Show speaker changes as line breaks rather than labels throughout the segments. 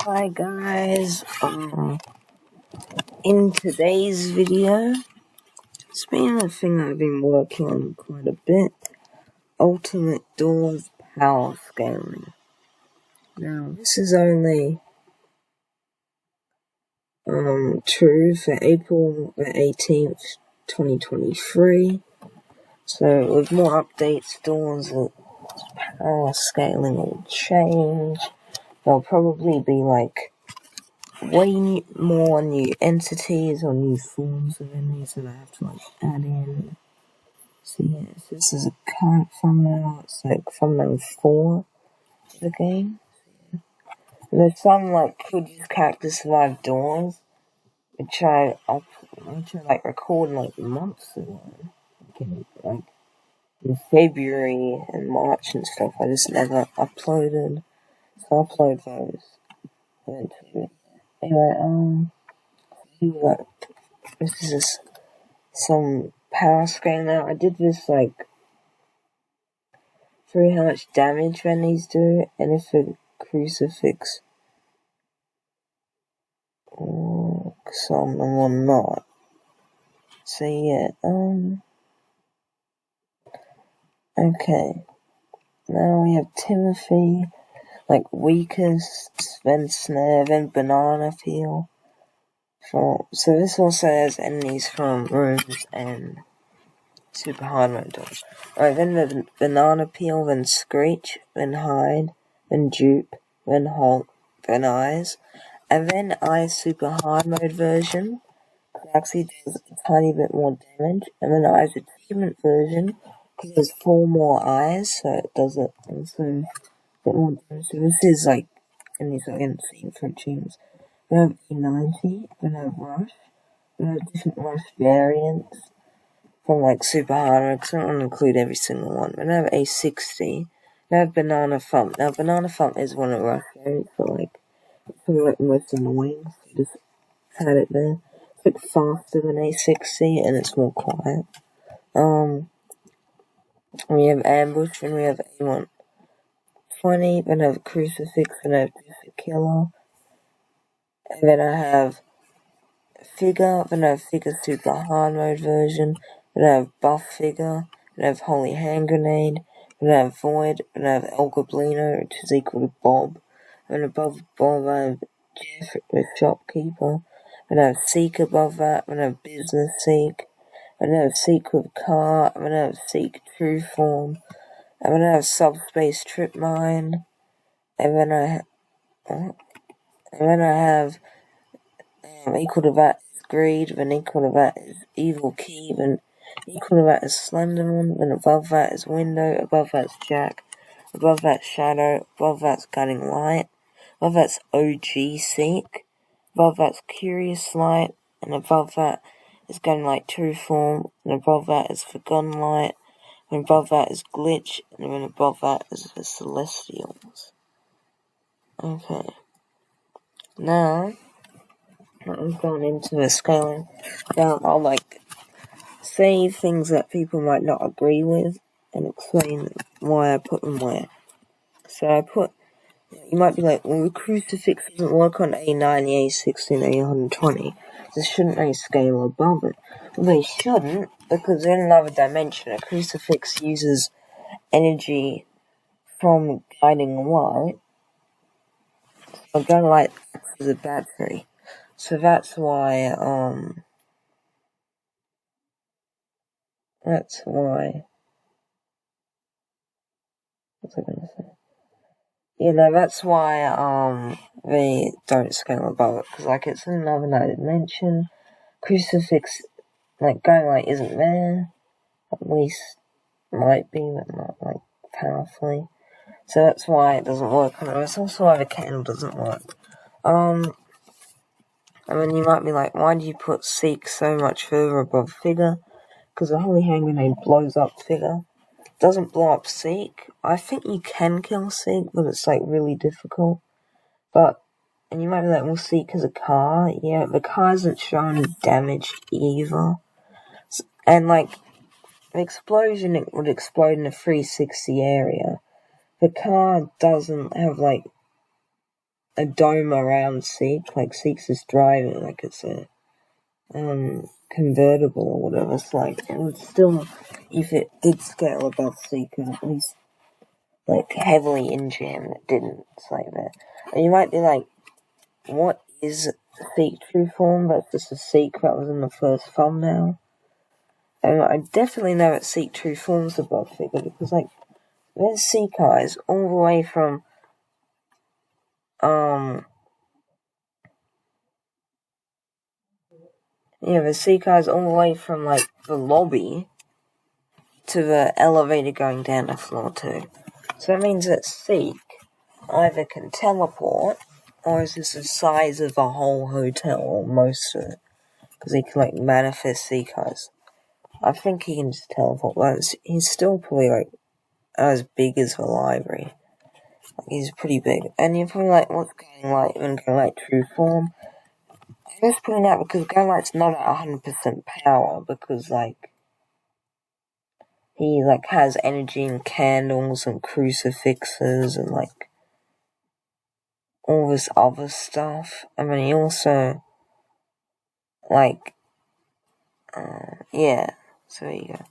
Hi guys, in today's video, it's been a thing I've been working on quite a bit, Ultimate Doors power scaling. Now this is only true for April the 18th, 2023, so with more updates, Doors power scaling will change. There'll probably be like way more new entities or new forms of enemies that I have to add in. So yeah, so this is a current thumbnail. It's like thumbnail 4 of the game. And there's some could use characters survive doors, which I record months ago, in February and March and stuff. I just never uploaded, so I'll upload those eventually. Anyway, this is some power scaling now. I did this for how much damage enemies do, and if a crucifix works on them or not. So yeah, okay. Now we have Timothy, weakest, then snare, then banana peel. So this also has enemies from rooms and super hard mode doors. Alright, then the banana peel, then screech, then hide, then dupe, then halt, then eyes, and then eyes super hard mode version. It actually does a tiny bit more damage, and then eyes achievement version, because there's 4 more eyes, so it does it also a bit more damage. So this is enemies I haven't seen for achievements. We have E90, we have rush, we have different rush variants from super hard, because I don't want to include every single one. We have A60, we have banana thump. Now banana thump is one of rush variants, but probably most annoying, so just add it there. It's faster than A60 and it's more quiet. We have ambush and we have A120, then I have crucifix, then I have killer, and then I have figure, then I have figure super hard mode version, then I have buff figure, then I have holy hand grenade, then I have void, then I have El Goblino, which is equal to Bob, and above Bob I have Jeff the shopkeeper, then I have seek above that, then I have business seek, and then I have seek with car, and then I have seek true form, and then I have subspace trip mine, and then I have equal to that is greed, then equal to that is evil key, then equal to that is Slenderman, then above that is window, above that's Jack, above that's shadow, above that's guiding light, above that's OG seek, above that's curious light, and above that is guiding light true form, and above that is forgotten light, and above that is glitch, and then above that is the celestials. Okay. Now I've gone into the scaling. Now I'll say things that people might not agree with and explain why I put them where. So you might be like, well, the crucifix doesn't work on A90, A60, and A120. This shouldn't they scale above it? Well, they shouldn't, because in another dimension, a crucifix uses energy from guiding light. A guiding light is a battery. So that's why, what's I gonna say? That's why, they don't scale above it, because, it's in another dimension. Crucifix, going light isn't there. At least, might be, but not, powerfully. So that's why it doesn't work on it. It's also why the candle doesn't work. I mean, you might be like, why do you put Seek so much further above Figure? Because the Holy Hand Grenade blows up Figure. It doesn't blow up Seek. I think you can kill Seek, but it's, really difficult. And you might be like, well, Seek is a car. Yeah, the car isn't shown damaged either. And, the explosion, it would explode in a 360 area. The car doesn't have, a dome around Seek, like Seek's is driving, like it's a convertible or whatever. It's like, it would still, if it did scale above Seek, it would at least like heavily engineered, it didn't. It's like that. And you might be like, what is Seek true form? That's just a Seek that was in the first thumbnail. And I definitely know that Seek true form's above figure, because like there's Seek eyes all the way from the Seek eyes all the way from like the lobby to the elevator going down to floor 2. So that means that Seek either can teleport, or is this the size of the whole hotel, or most of it? Because he can like manifest Seek eyes. I think he can just teleport, but he's still probably like as big as the library. Like, he's pretty big. And you're probably like, what's Guiding Light when Guiding Light true form? I'm just putting out because Guiding Light's not at 100% power, because like he like has energy and candles and crucifixes and like all this other stuff. I mean, he also like so there you go.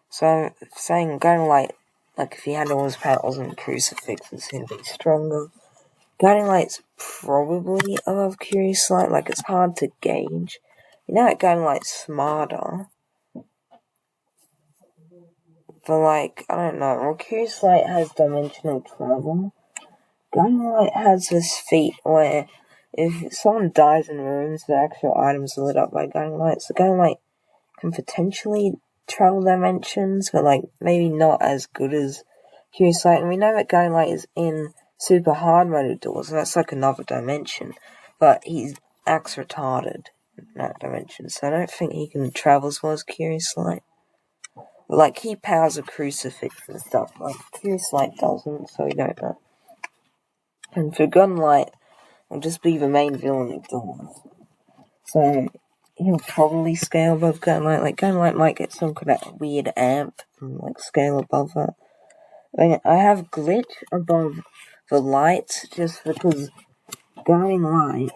So saying Guiding Light, like if he had all his powers and crucifixes, he'd be stronger. Guiding Light's probably above Curious Light, like it's hard to gauge. You know that Guiding Light's smarter. But like, I don't know, well, Curious Light has dimensional travel. Guiding Light has this feat where if someone dies in rooms, the actual items are lit up by Guiding Light. So Guiding Light can potentially travel dimensions, but like maybe not as good as Curious Light. And we know that Guiding Light is in super hard mode doors, so that's like another dimension. But he acts retarded in that dimension, so I don't think he can travel as well as Curious Light. Like, he powers a crucifix and stuff, like Curious Light doesn't, so we don't know. And for Guiding Light, will just be the main villain of doors. So he'll probably scale above Guiding Light. Like, Guiding Light might get some kind of weird amp and like scale above that. I mean, I have Glitch above the lights just because Guiding Light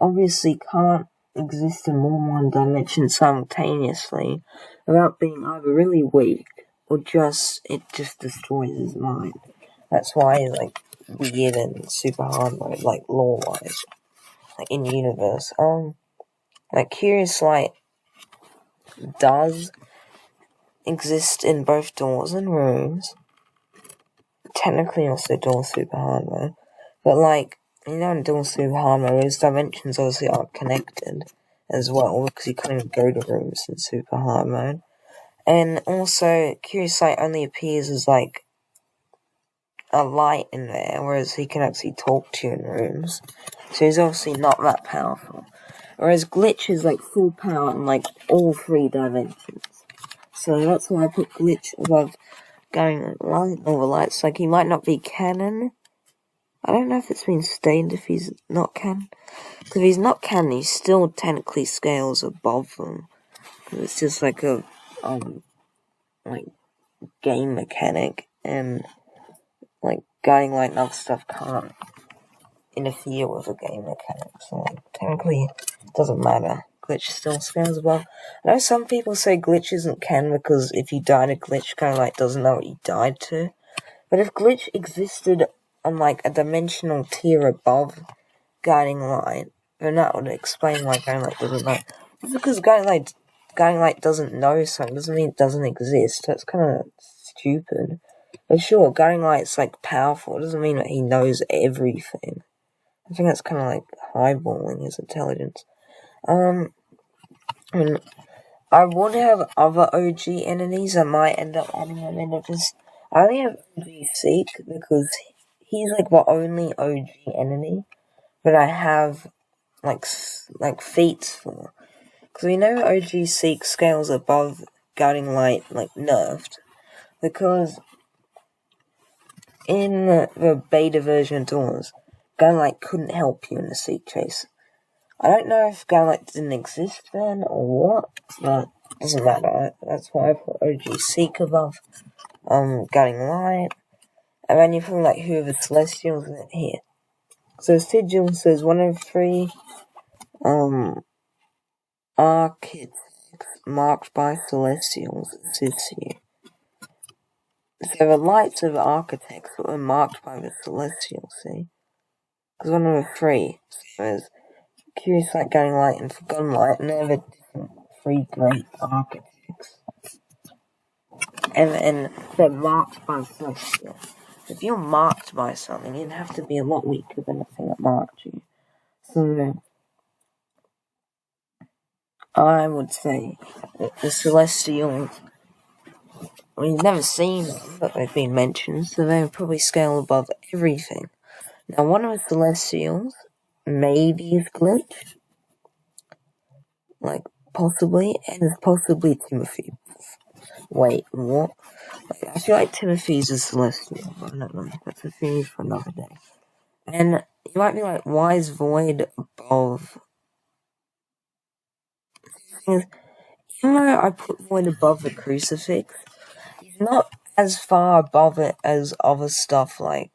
obviously can't exist in more than one dimension simultaneously without being either really weak or it just destroys his mind. That's why he's like weird and super hard mode, like lore wise, like in universe. Like Curious Light does exist in both doors and rooms. Technically also Dual Super Hard Mode. But like, you know in Dual Super Hard Mode, those dimensions obviously aren't connected as well, because you can't even go to rooms in Super Hard Mode. And also, Curious Light only appears as like a light in there, whereas he can actually talk to you in rooms. So he's obviously not that powerful. Whereas Glitch is like full power in like all 3 dimensions. So that's why I put Glitch above Guiding Light over lights. Like, he might not be canon. I don't know if it's been stated if he's not canon. Because if he's not canon, he still technically scales above them. Because it's just like a, like, game mechanic. And, like, Guiding Light and other stuff can't interfere with a game mechanic. So, technically, it doesn't matter. Glitch still scales above. I know some people say Glitch isn't canon because if you die to Glitch, Guiding Light doesn't know what you died to. But if Glitch existed on like a dimensional tier above Guiding Light, then that would explain why Guiding Light doesn't know. Just because Guiding Light doesn't know something doesn't mean it doesn't exist. That's kind of stupid. But sure, Guiding Light's like powerful. It doesn't mean that he knows everything. I think that's kind of like highballing his intelligence. I mean, I would have other OG entities. I might end up adding them in. I only have OG Seek because he's like the only OG entity that I have like feats for. Because we know OG Seek scales above Guiding Light, like nerfed, because in the beta version of Dawn's, Guiding Light couldn't help you in the Seek chase. I don't know if Guiding Light didn't exist then or what, but it doesn't matter. That's why I put OG Seek above Guiding Light. And then you're probably like, who are the Celestials in here? So Sigil says one of three architects marked by celestials assists you. So the lights of the architects were marked by the celestials, see? Because one of the three. So there's Curious Light, Guiding Light, and Forgotten Light, and they're the different three great architects. And they're marked by celestials. If you're marked by something, you'd have to be a lot weaker than the thing that marked you. So I would say that the celestials, we've never seen them, but they've been mentioned, so they would probably scale above everything. Now, one of the celestials maybe is glitched, like possibly, and it's possibly Timothy. Wait, what? I feel like Timothy's a celestial, but I don't know. That's a theory for another day. And you might be like, why is Void above? Even though I put Void above the crucifix, he's not as far above it as other stuff like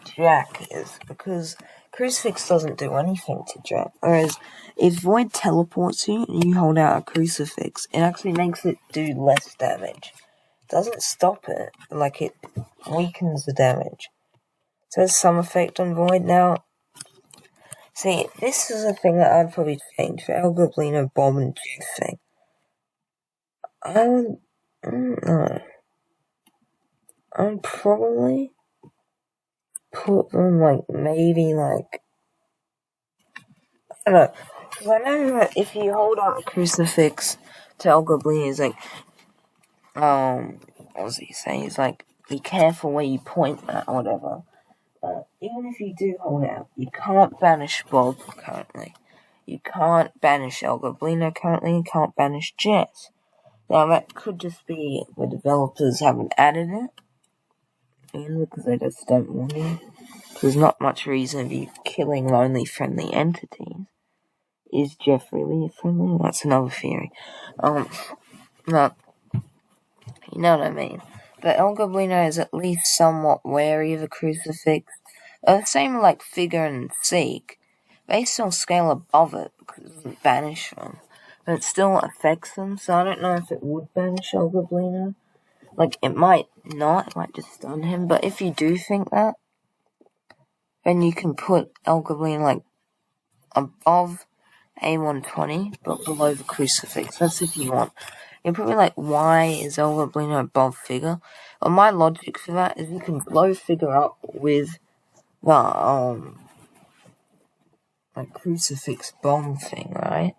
Jack is, because crucifix doesn't do anything to Jack. Whereas if Void teleports you and you hold out a crucifix, it actually makes it do less damage. It doesn't stop it, like it weakens the damage. So there's some effect on Void. Now, see, this is a thing that I'd probably change for El Goblino, Bob, and Jeff thing. I would, I'd probably put them maybe I don't know. Because I know that if you hold out a crucifix to El Goblino, he's like, what was he saying? He's like, be careful where you point at or whatever. Even if you do hold out, you can't banish Bob currently. You can't banish El Goblino currently, you can't banish Jess. Now that could just be the developers haven't added it in because they just don't want to. There's not much reason of you killing lonely friendly entities. Is Jeff really friendly? That's another theory. But you know what I mean. But El Goblino is at least somewhat wary of a crucifix. The same like Figure and Seek. They still scale above it because it doesn't banish them. But it still affects them, so I don't know if it would banish El Goblino. Like, it might not, it might just stun him, but if you do think that, then you can put El Goblino, above A120, but below the crucifix. That's if you want. You're probably why is El Goblino above Figure? Well, my logic for that is you can blow Figure up with the, crucifix bomb thing, right?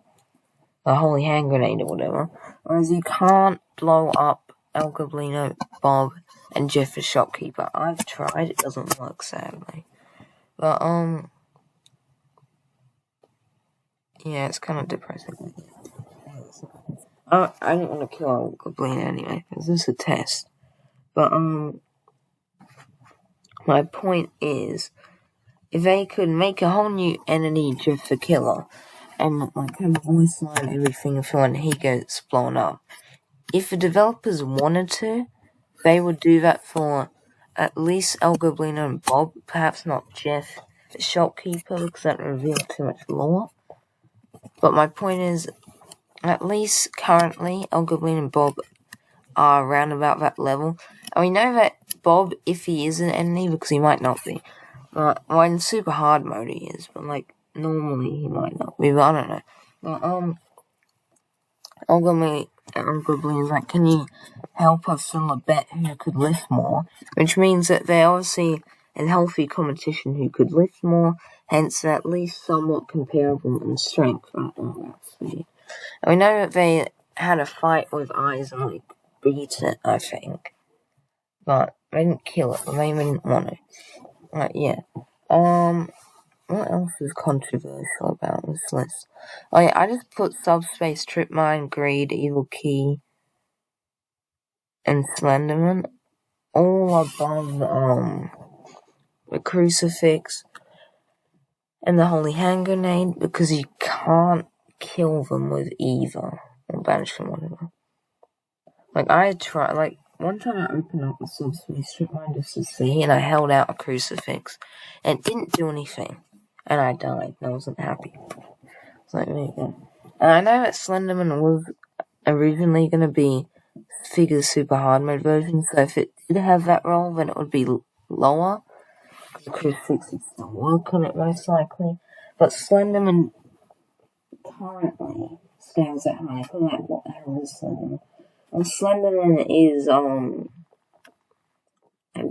The holy hand grenade or whatever. Whereas you can't blow up El Goblino, Bob, and Jeff the Shopkeeper. I've tried, it doesn't work, sadly. But, yeah, it's kind of depressing. I didn't want to kill El Goblino anyway, because this is a test. But, my point is, if they could make a whole new entity Jeff the Killer, and have a voice line, everything, when he gets blown up. If the developers wanted to, they would do that for at least El Goblino and Bob, perhaps not Jeff the Shopkeeper, because that reveals too much lore. But my point is, at least currently, El Goblino and Bob are around about that level. And we know that Bob, if he is an enemy, because he might not be, but in super hard mode he is, but normally he might not be, but I don't know. But, El Goblino is can you help us fill a bet who could lift more? Which means that they're obviously in healthy competition who could lift more, hence they're at least somewhat comparable in strength. And we know that they had a fight with Eyes and beat it, I think. But they didn't kill it, they didn't want to. Yeah. What else is controversial about this list? Oh yeah, I just put Subspace, Trip Mine, Greed, Evil Key, and Slenderman all above the Crucifix and the Holy Hand Grenade because you can't kill them with either or banish them, whatever. Like, I tried, like, one time I opened up the subspace strip mine just to see, and I held out a crucifix, and it didn't do anything, and I died, and I wasn't happy. It's like, there you go. And I know that Slenderman was originally going to be Figure's super hard mode version, so if it did have that role, then it would be lower. The crucifix would still work on it, most likely. But Slenderman currently scales at high. I feel like, what the hell is Slenderman? And Slenderman is, a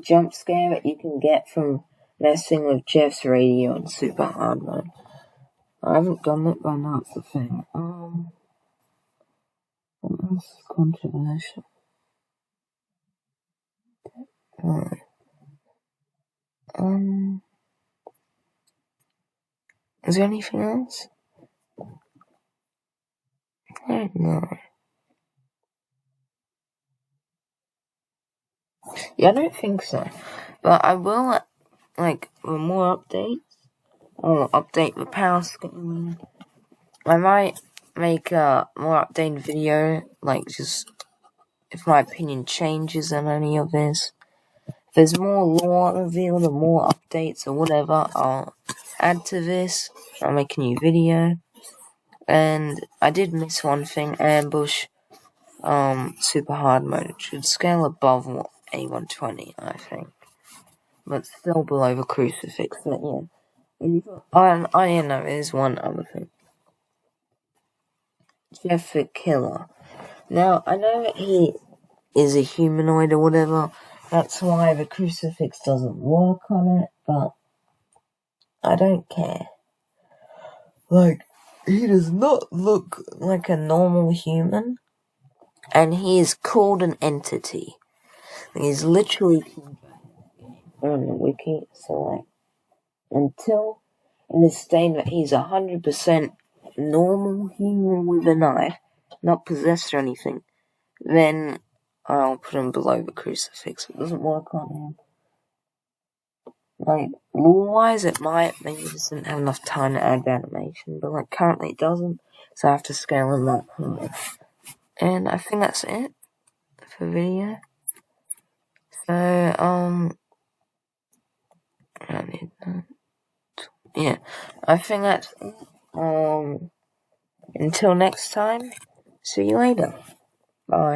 jump scare that you can get from messing with Jeff's radio on super hard mode. I haven't done it, but I know it's a thing. What else is controversial? Is there anything else? I don't know. Yeah, I don't think so. But I will, like, with more updates, I'll update the power scaling. I might make a more updated video, like, just if my opinion changes on any of this. If there's more lore revealed or more updates or whatever, I'll add to this. I'll make a new video. And I did miss one thing, ambush, super hard mode. It should scale above A120, I think. But still below the crucifix, but yeah. I know, there's one other thing. Jeff the Killer. Now, I know that he is a humanoid or whatever, that's why the crucifix doesn't work on it, but I don't care. Like, he does not look like a normal human, and he is called an entity. He's literally on the wiki, so like, until it is stated that he's 100% normal human with a knife, not possessed or anything, then I'll put him below the crucifix. It doesn't work on him. Like, lore-wise, it might. Maybe it just didn't have enough time to add the animation, but like, currently it doesn't, so I have to scale him up. And I think that's it for the video. So, I need that. Yeah, I think that's it. Until next time, see you later. Bye.